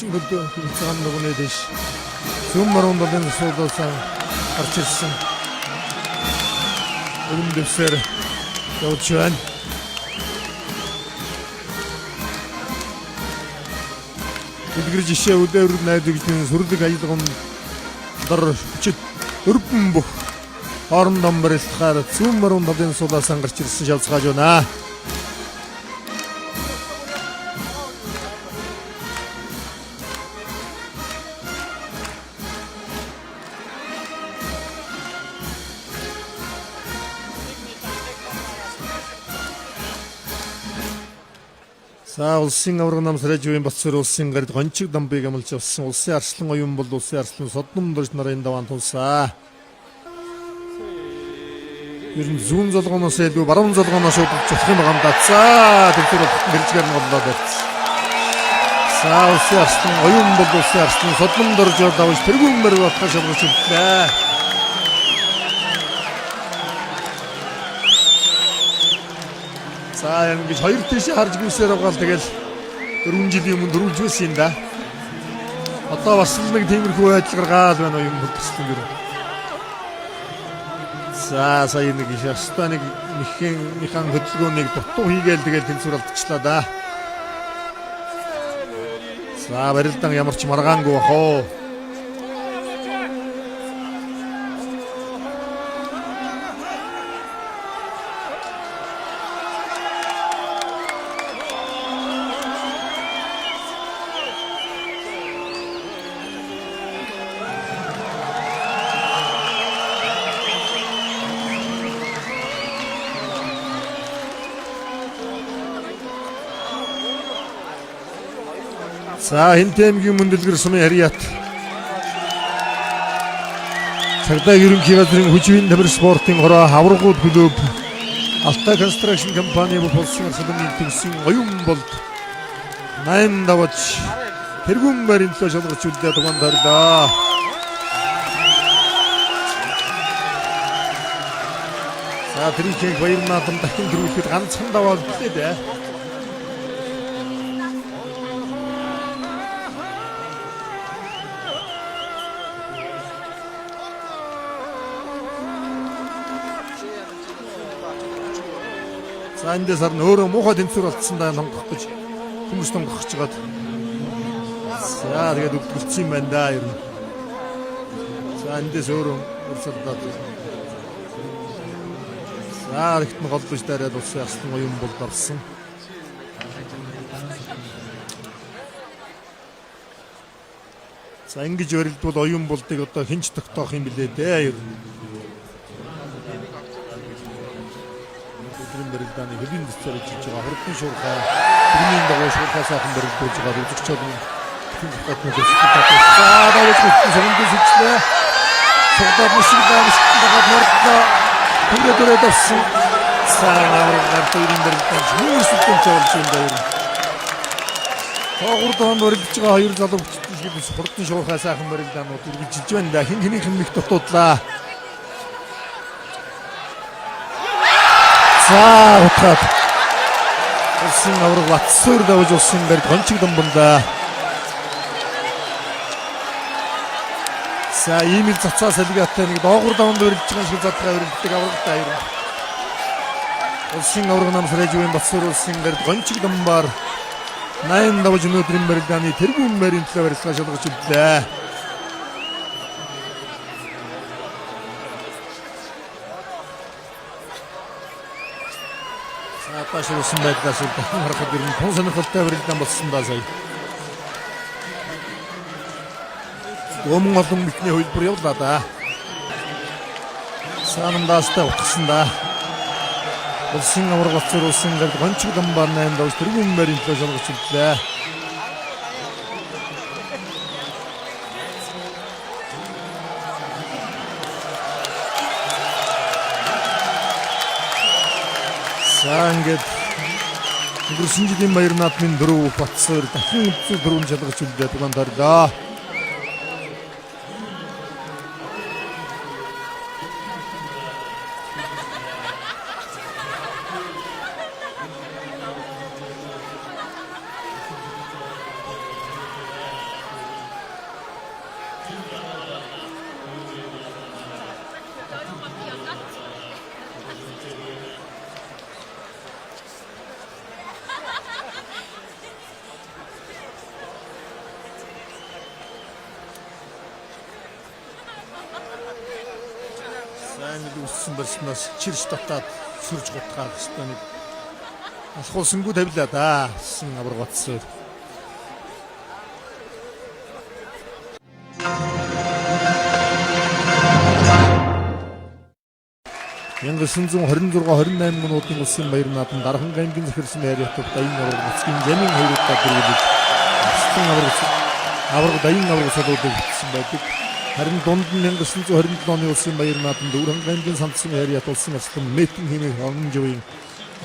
Хөгжин хөлдөө хэмцээн нөгөөний дэш зүүн марун болон суулсан гарч ирсэн. Өрөм дэвсээр явж байна. Дэлгэр жишээ өдөр найдварлын сүрлэг аялгын дор хүчит өрбөн бүх хоорондоо барилдахаар зүүн марун болон суулсан гарч ирсэн шалцгааж байна. За улсын аварга намсраж буйн Батцор улсын гард гончиг дамбыг амлж авсан улсын арслан оюун бол улсын арслан содном дорж нарын даваан тулсаа. Ер нь зүүн золгооноос илүү баруун золгооноос удирдах болох юм байна да. За тэр хэрэгжгээр нь боллоо байц. За улсын арслан оюун бол улсын арслан содном дорж давж тэргүүн мөр болох шалгаж үлдлээ. За ингэж хоёр тийш харж гүйсээр байгаа л тэгэл 4 жилийн өмнө дөрвж байсан юм да. Одоо бас л нэг тиймэрхүү байдлаар гаал байна уу юм болчихсон гэр. За сая нэг шастаныг нэхэн хөдөлгөөнийг дутуу хийгээл тэгэл тэнцвэр алдчихлаа да. За барилдан ямар ч маргаангүй бах уу. За Хинтэмгийн мөндлгэр сумын харьяат цагдаа ерөнхий газрын хүчвийн тамир спортын хороо аврагууд клуб Алтай констракшн компани болсон арсланы төгсөн оюун болд 8 давж тэргүүн баримт шалгарч үлдээ дугаан дарлаа. За тэрийг баяр наадам дахин дөрвөлөд ганцхан даваа үлдээ дээ. За эндээс харна өөрөө муухай тэнцвэр болцсон даа номгох гэж хүмүүс номгох гэж байгаад. За тэгээд өвдөлцсөн юм байна да ер нь. За эндээс өөрөө урсгалдаад. За ихт нь голдож дараад улсын арслан оюун бол дарсан. За ингэж барилдвал оюун болдыг одоо хинч тогтоох юм билээ дээ ер нь. Барилдааны хөлийн дэвсээр хийж байгаа хурдан шуурхай тэрний дагуу шуурхай сайхан барилдуулж байгаа үзэгчид тийм хатны дэвсгэртэй саадаа зөвхөн сүчлээ согдоод мөшиг дагаад мордлоо түрээд авсан саавар тэрний барилдаан хүмүүстэй чуулж юм байна. Хурдан барилдж байгаа хоёр залуу хүчтэй хурдан шуурхай сайхан барилдаанууд үргэлжилж байна да. Хин хинийх нь их дутуудлаа. За утгаад улсын аварга Батцор давж улсын барь гончиг дамбанда. За ийм л цацаа салгиатай нэг доогуур давнд барилж байгаа шиг задгаа барилддаг аваргатай хоёр. Улсын аварга намсраж буйн Батцор улсын барь гончиг дамбаар 8 давж өнөөдрийн барилдааны тэргүүн барийн төлөө барилгаа шалгаж үлдлээ. Аташруулсан байдлаас дахин харахад ер нь тун сонирхолтой барилдаан болсон даа сая. Өмнө олон бидний хөлбөр явлаа да. Саанамдаастай утгасан да. Улсын аварга Батцор улсын гард гончиг дамбаар 8 давж тэргүүн барийн төлөө шалгаж үлдлээ. За ингээд өнгөрсөн жилийн баяр наадмын 4 Батцор дахин үлдсэн 4 шалгаж үлдээ дугаан дарлаа. нэг үссэн барьснаас чирч татаад сүрж гутгаад хэвээр нэг алхуулсангүй тавилаа да. Сэн авраг батсаар. Янгсан 26-28 минутын улсын баяр наадам дархан аймгийн захирсан яриатад дайны авраг бацгийн замын хоёруудаа дэргэлж авраг дайны авраг садуудыг бичсэн байдаг. Харин дунд нь 1927 оны улсын баяр наадамд Өвөрхөн аймгийн сандсан яриат улсын арслан Мэтэн хэмээх онгонжийн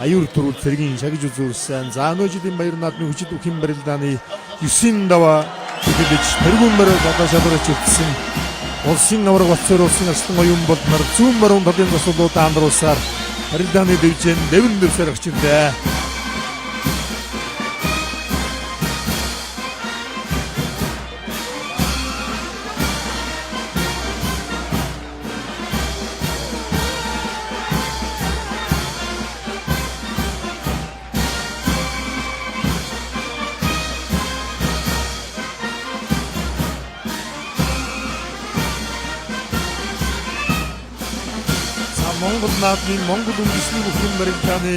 аюур төрүүл цэргийн шагж үзүүлсэн. Зааножидын баяр наадмын хүчит үхэн барилдааны 9 даваа хөдөлж тэргүүмээр одоо шалгарч ирсэн. Улсын авраг бацаар улсын арслан оюун болмор зүүн баруун талын засварлуудаа амруулсаар барилдааны дэвжэн дэвэн дэвсээр гарч ирлээ. Монгол наадмын Монгол үндэсний бүхэн барилдааны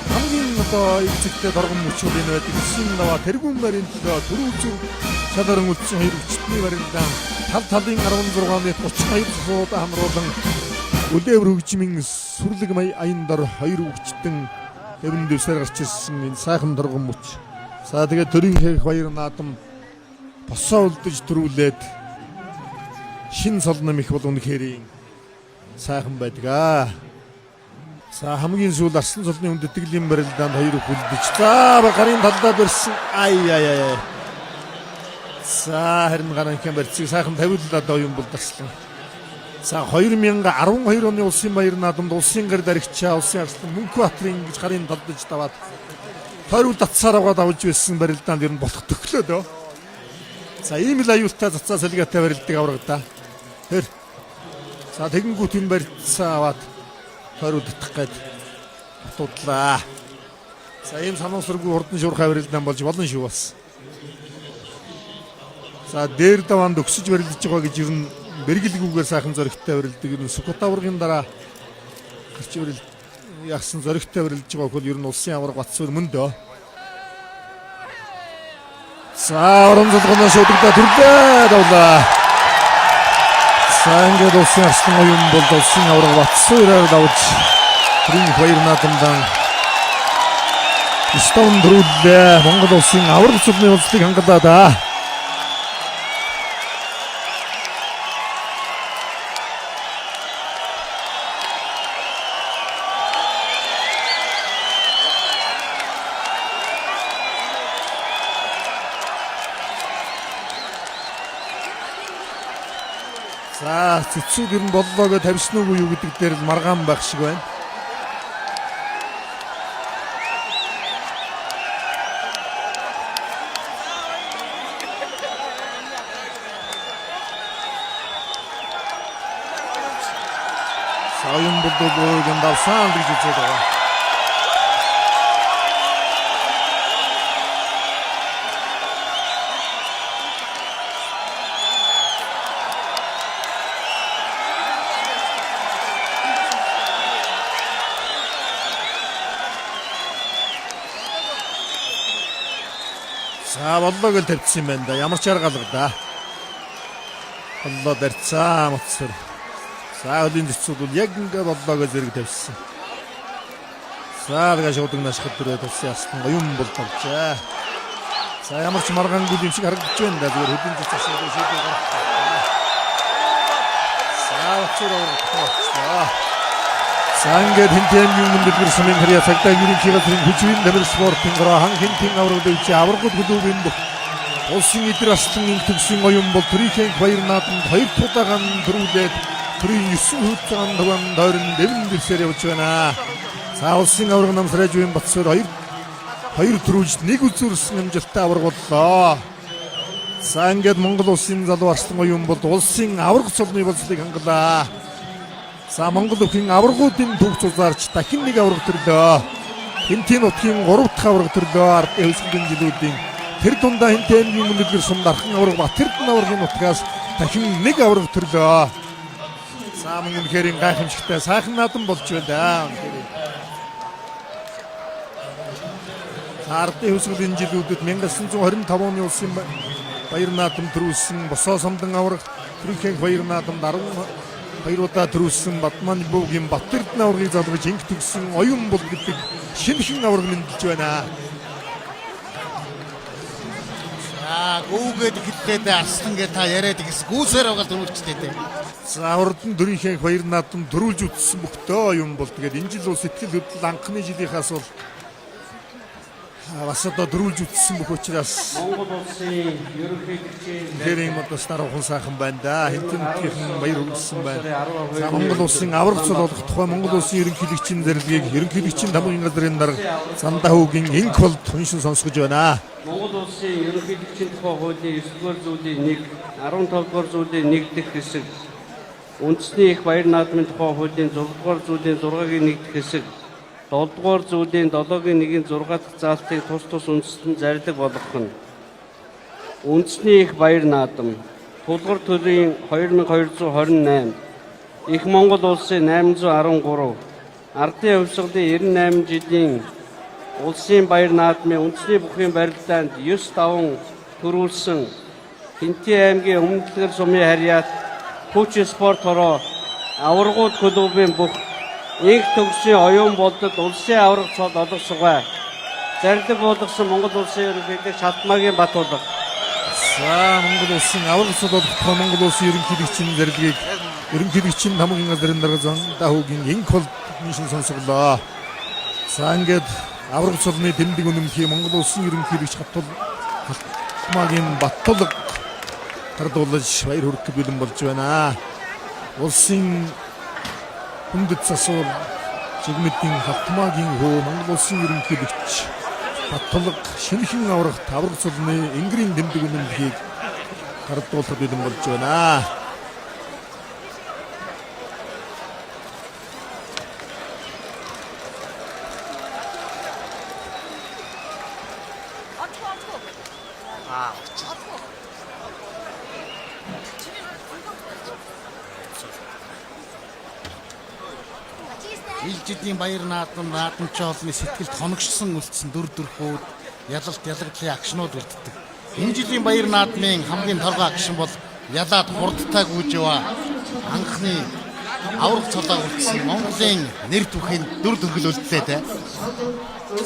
хамгийн одоо эцэгтэй доргон мөчүүд энэ байдаг. 9 даваа тэргүүн барилдаа төрүүлж шалгаран үлдсэн хоёр хүчтний барилдаан тал талын 16-ны 32 засваруудаа хамруулан үлээвэр хөгжмийн сүрлэг аян дор хоёр хүчтэн дэвэн дэвсээр гарч ирсэн энэ сайхан доргон мөч. За тэгээд төрийн хэрэг баяр наадам босоо үлдэж төрүүлээд шин солоном их бол үнэхээр сайхан байдаг. За хамгийн сүүл арслан цолны хүндэтгэлийн барилдаанд хоёр хүлдэж. За гарын талдаа барьсан. Ай. За харин гарын барьцыг сайхан тавиуллаа доо юм бол дарслан. За 2012 оны улсын баяр наадамд улсын гэр даригчаа улсын арслан Мөнхбаатарын гэж гарын талдаж даваад тойрол татсаар аваад авж байсан барилдаанд ер нь болох төглөө. За ийм л аюултай цацаа салгаатай барилдаг аврагдаа. Тэр за тэгэнгүүт энэ барьцаа аваад тойрол татах гээд батуудлаа. За ийм санаусргүй хурдан шуурхай барилдаан болж болно шүү бас. За дээр даваанд өксөж барилдаж байгаа гэж ер нь бэргэлгүйгээр сайхан зоригтой барилдаг. Ер нь Сүхбат аврагын дараа гарч барил ягсан зоригтой барилдаж байгаа хөл ер нь улсын авраг Батцуур мөн дөө. За орон зулгоноос өдөрдөө төрлөө давлаа. За ингээд улсын арслан оюун бол улсын авраг Батцуураар давж төрийн баяр наадамдан стон дөрүүлээ. Монгол улсын авраг цуглын улсыг хангалаа да. За цэцүүд ер нь боллоо гэж тавьсан уу юу гэдэг дээр л маргаан байх шиг байна. Саяын болдоо гандалсан гэж үзээд байгаа. За боллоо гэж тавьчихсан юм байна да. Ямар ч аргалга да. Боллоо барьцаа моцсор. За хөлийн цэцүүд бол яг ингээд боллоо гэж зэрэг тавьчихсан. За тэгээ шуудаг нашхад төрөө тавьсан ястан юм бол тавьчаа. За ямар ч маргаангүй юм шиг харагдаж байна да. Зүгээр хөлийн цэцээс шийдэл гаргах. За очроо. За ингээд хинтэн юм дэлгэр сумын харьяа цагтаа ерөнхийдөө хүчвэн дамир спортын гороо хан хинтэн авраг дэвч аврагд хөдөөгийн бүх улсын эдэр аслан төгсөн оюун бол төрийн баяр наадамд хоёр тудаан төрүүлээд төрийн 9 хүүхдийн даван дойрон дэвэн дэвсээр явж байна. За улсын авраг намсраж буйн Батцуур хоёр төрүүлж нэг үзүүрсэн амжилттай авраг боллоо. За ингээд Монгол улсын залуу арслан оюун бол улсын авраг цолны болцлыг хангалаа. За Монгол өхөн аврагуудын төвч узаарч дахин нэг авраг төрлөө. Хинтэн утгийн 3 дахь авраг төрлөө. Ард хөвсгөн жилүүдийн тэр дундаа хинтэн юм үлгэр сум дархан авраг Батэрдэн аврагын утгаас дахин нэг авраг төрлөө. За мөн үнэхээр гайхамшигтай сайхан наадам болж байна. Ардын хөсгөл энэ жилүүдэд 1925 оны улсын баяр наадам төрүүлсэн босоо самдан аврах Түркийн баяр наадамд 12 удаа төрүүлсэн Батман буугийн Батэрдэн аврагыг залгаж инг төгсөн оюун бол гэдэг шинэхэн авраг мэндэлж байна. Гүүгээд хэллээд арслан гэ та яриад ихс гүүсээр байгаа дөрүүлчтэй дээ. За урдан Түркийн баяр наадам төрүүлж үтсэн бүхтөө оюун бол тэгээд энэ жил бол сэтгэл хөдлөл анхны жилийнхаас бол бас одоо дөрүүлж үтсэн бүх учраас Монгол улсын ерөнхийлөгчийн гэрийн модос дараахан сайхан байна да. Хинтэн баяр хүргэсэн байна. За Монгол улсын аврах цол болох тухай Монгол улсын ерөнхийлөгчийн зэрлэгийг ерөнхийлөгчийн дамгын газрын дарга Сандаа хүүгийн инк бол туншин сонсгож байна. Монгол улсын ерөнхийлөгчийн тухай хуулийн 9-р зүйлийн 1, 15-р зүйлийн 1 дэх хэсэг, үндэсний их баяр наадмын тухай хуулийн 6-р зүйлийн 6-гийн 1 дэх хэсэг, 7-р зүйлийн 7-гийн 1-ийн 6 дахь заалтыг тус үндэстэн зарлиг болгох нь. Үндэсний их баяр наадам, Тулгар төрийн 2228, Их Монгол улсын 813, Ардын хувьсгалын 98 жилийн улсын баяр наадмын үндэсний бүхий барилдаанд 9-5 төрүүлсэн Хинтээ аймгийн Өмнөдлөгөр сумын харьяат Хүч спорт хороо аваргууд клубын бүх инх төгсийн оюун болдод улсын аврах цол олгосгоо зарлиг болгосон Монгол улсын ерөнхийлөгч Халтмаагийн Батулга. За Монгол улсын аврах цол болох Монгол улсын ерөнхийлөгчийн зэрлэгийг ерөнхийлөгчийн дамгын газрын дарга Сандаа хүүгийн инк бол туншин сонсголоо. За ингээд аврах цолны тэмдэг үнэмхий Монгол улсын ерөнхийлөгч Халтмаагийн Батулга тардуулж баяр хүргэх бэлэн болж байна. Улсын хүндэт засвар чигмэдийн Халтмаагийн хөө Монгол улсын ерөнхийлөгч Батулга шинэхэн аврах аврах цолны энгэрийн тэмдэг үнэмхийг тардуулах бэлэн болж байна. Илжидийн баяр наадамч олны сэтгэлд хоногшсон үлдсэн дүр төрхүүд ялагдлын агшнууд үлддэг. Энэ жилийн баяр наадмын хамгийн торгой агшин бол ялаад хурдтай гүйж яваа анхны аврах цолоо үлдсэн Монголын нэр түүхийн дүр төрхөл үлдлээ дээ.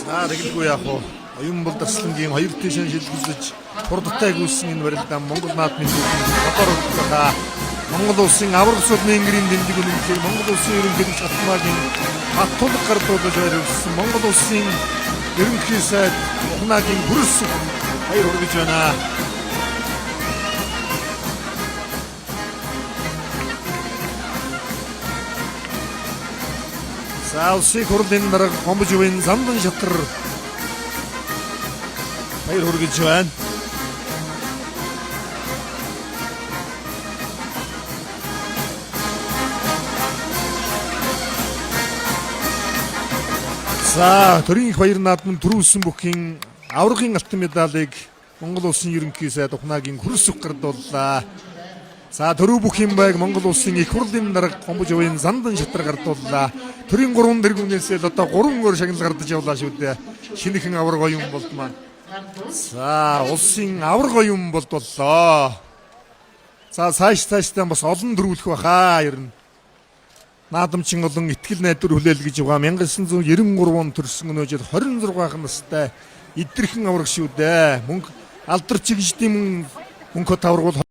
За тэгэлгүй яах вэ? Оюун бол дарслангийн 2 тийшээ шилжүүлж хурдтай гүйсэн энэ барилдаан Монгол наадмын дотор үлдлээ. Монгол улсын аврах цолны энгэрийн тэмдэг үнэмхийг Монгол улсын ерөнхийлөгч Халтмаагийн Батулга гардуулж баяр хүргэсэн Монгол улсын ерөнхий сайд Ухнаагийн хүрс баяр хүргэж байна. За улсын хурлын дарга Гомбожвын Зандан шатар баяр хүргэж байна. За төрийн их баяр наадмын төрүүлсэн бүхий аврагын алтан медалыг Монгол улсын ерөнхий сайд Ухнаагийн хүрс гардууллаа. За төрөө бүхий байг Монгол улсын их хурлын дарга Гомбожвын Зандан шатар гардууллаа. Төрийн 3 тэргүүнээс л одоо 3 өөр шагнал гардаж явлаа шүү дээ. Шинэхэн авраг оюун болд маань. За улсын авраг оюун болд боллоо. За цаашдаа бас олон төрүүлэх баха ер нь. Наадамчин олон итгэл найдвар хүлээлгэж байгаа 1993 он төрсөн өнөөжид 26 настай идэрхэн авраг шүү дээ. Мөнгө алдар чигждийн мөнгө таврагуул